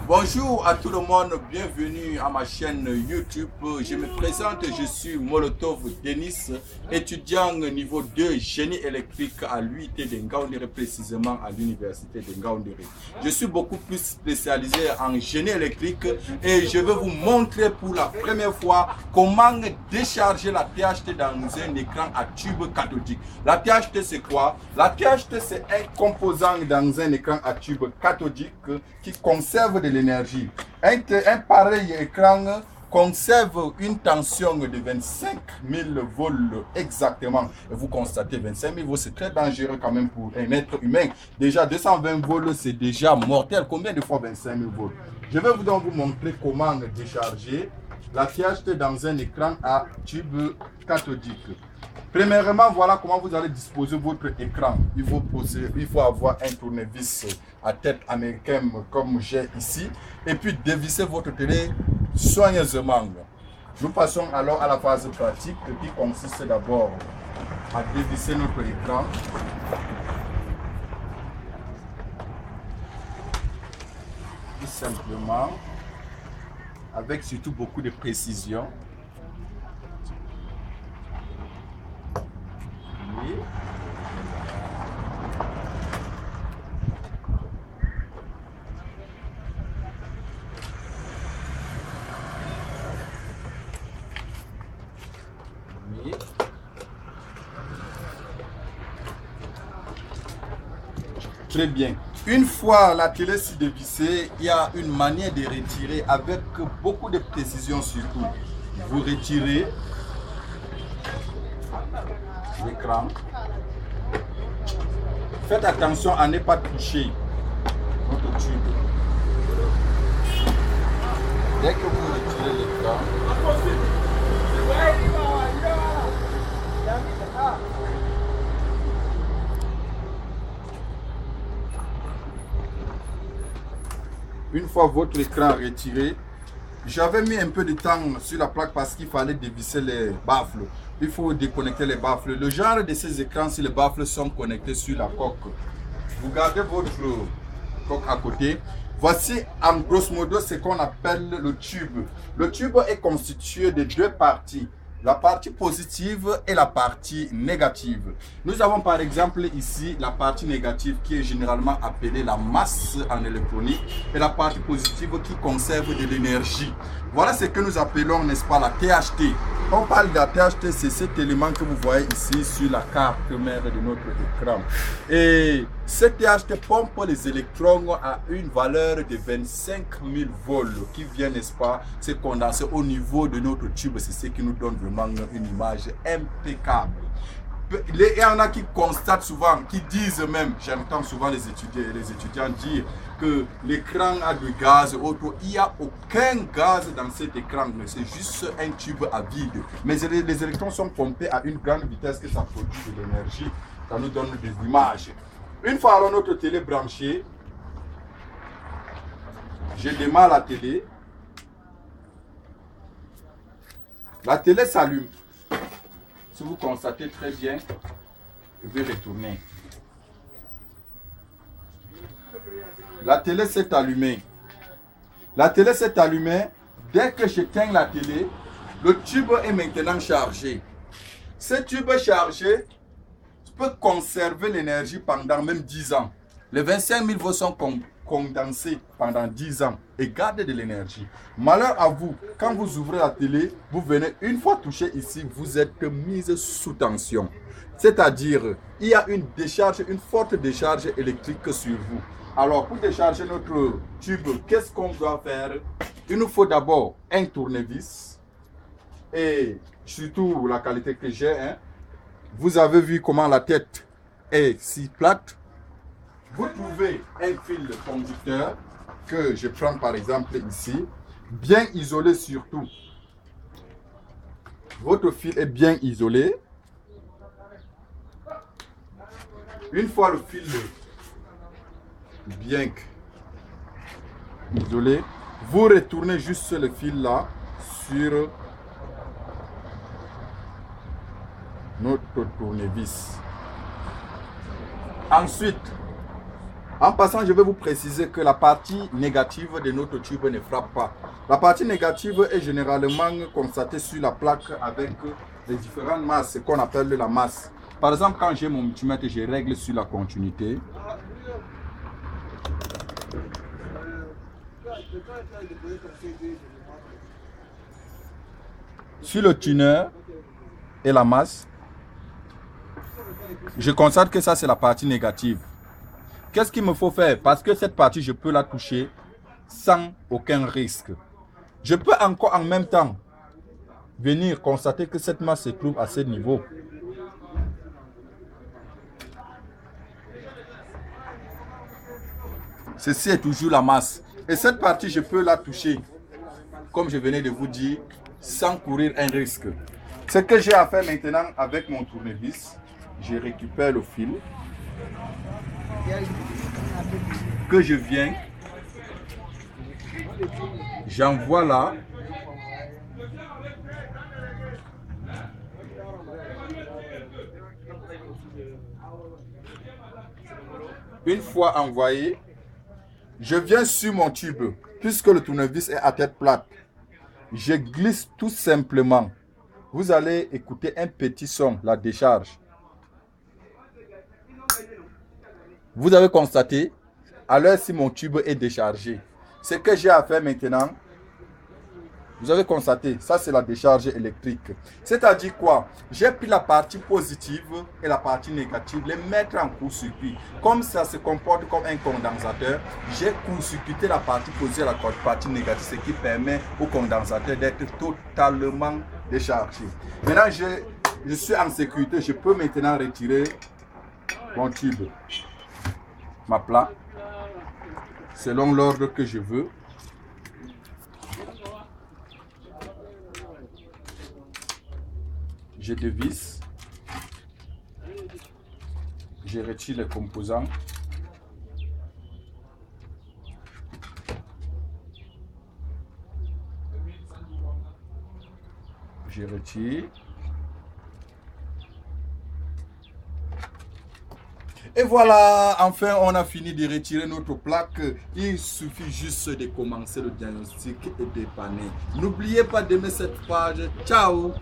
Bonjour à tout le monde, bienvenue à ma chaîne YouTube. Je me présente, je suis Molotov Denis, étudiant niveau 2 génie électrique à l'UIT de Ngaoundéré, précisément à l'université de Ngaoundéré. Je suis beaucoup plus spécialisé en génie électrique et je vais vous montrer pour la première fois comment décharger la THT dans un écran à tube cathodique. La THT c'est quoi? La THT c'est un composant dans un écran à tube cathodique qui conserve de l'énergie. Un pareil écran conserve une tension de 25 000 volts exactement. Et vous constatez 25 000 volts, c'est très dangereux quand même pour un être humain. Déjà 220 volts, c'est déjà mortel. Combien de fois 25 000 volts? Je vais donc vous montrer comment décharger la THT dans un écran à tube cathodique. Premièrement, voilà comment vous allez disposer votre écran. Il faut avoir un tournevis à tête américaine comme j'ai ici. Et puis dévisser votre télé soigneusement. Nous passons alors à la phase pratique qui consiste d'abord à dévisser notre écran. Tout simplement, avec surtout beaucoup de précision. Très bien. Une fois la télé si dévissée, il y a une manière de retirer avec beaucoup de précision surtout. Vous retirez l'écran. Faites attention à ne pas toucher votre tube. Dès que vous retirez l'écran, une fois votre écran retiré, j'avais mis un peu de temps sur la plaque parce qu'il fallait dévisser les baffles. Il faut déconnecter les baffles. Le genre de ces écrans, si les baffles sont connectés sur la coque, vous gardez votre coque à côté. Voici en grosso modo ce qu'on appelle le tube. Le tube est constitué de deux parties. La partie positive et la partie négative. Nous avons par exemple ici la partie négative qui est généralement appelée la masse en électronique et la partie positive qui conserve de l'énergie. Voilà ce que nous appelons, n'est-ce pas, la THT. On parle de la THT, c'est cet élément que vous voyez ici sur la carte mère de notre écran. Et cette THT pompe les électrons à une valeur de 25 000 volts qui vient, n'est-ce pas, se condenser au niveau de notre tube. C'est ce qui nous donne vraiment une image impeccable. Il y en a qui constatent souvent, qui disent même, j'entends souvent les étudiants dire que l'écran a du gaz auto. Il n'y a aucun gaz dans cet écran, c'est juste un tube à vide. Mais les électrons sont pompés à une grande vitesse que ça produit de l'énergie. Ça nous donne des images. Une fois alors notre télé branchée, je démarre la télé. La télé s'allume. Si vous constatez très bien, je vais retourner. La télé s'est allumée. La télé s'est allumée. Dès que j'éteins la télé, le tube est maintenant chargé. Ce tube chargé peut conserver l'énergie pendant même 10 ans. Les 25 000 volts sont condensés pendant 10 ans et gardent de l'énergie. Malheur à vous, quand vous ouvrez la télé, vous venez une fois touché ici, vous êtes mise sous tension. C'est-à-dire, il y a une décharge, une forte décharge électrique sur vous. Alors, pour décharger notre tube, qu'est-ce qu'on doit faire? Il nous faut d'abord un tournevis et surtout la qualité que j'ai. Vous avez vu comment la tête est si plate. Vous trouvez un fil conducteur que je prends par exemple ici, bien isolé surtout. Votre fil est bien isolé. Une fois le fil bien isolé, vous retournez juste le fil là sur notre tournevis. Ensuite, En passant, je vais vous préciser que la partie négative de notre tube ne frappe pas. La partie négative est généralement constatée sur la plaque avec les différentes masses, ce qu'on appelle la masse. Par exemple, quand j'ai mon multimètre, je règle sur la continuité. Sur le tuner et la masse, je constate que ça c'est la partie négative. Qu'est-ce qu'il me faut faire? Parce que cette partie, je peux la toucher sans aucun risque. Je peux encore en même temps venir constater que cette masse se trouve à ce niveau. Ceci est toujours la masse. Et cette partie, je peux la toucher, comme je venais de vous dire, sans courir un risque. Ce que j'ai à faire maintenant avec mon tournevis, je récupère le fil que je viens, j'envoie là. Une fois envoyé, je viens sur mon tube, puisque le tournevis est à tête plate. Je glisse tout simplement. Vous allez écouter un petit son, la décharge. Vous avez constaté, alors si mon tube est déchargé, ce que j'ai à faire maintenant, vous avez constaté, ça c'est la décharge électrique. C'est-à-dire quoi? J'ai pris la partie positive et la partie négative, les mettre en court-circuit. Comme ça se comporte comme un condensateur, j'ai court-circuité la partie positive et la partie négative, ce qui permet au condensateur d'être totalement déchargé. Maintenant, je suis en sécurité, je peux maintenant retirer mon tube, ma plaque, selon l'ordre que je veux. Je dévisse, je retire les composants. Je retire. Et voilà, enfin on a fini de retirer notre plaque. Il suffit juste de commencer le diagnostic et dépanner. N'oubliez pas d'aimer cette page. Ciao!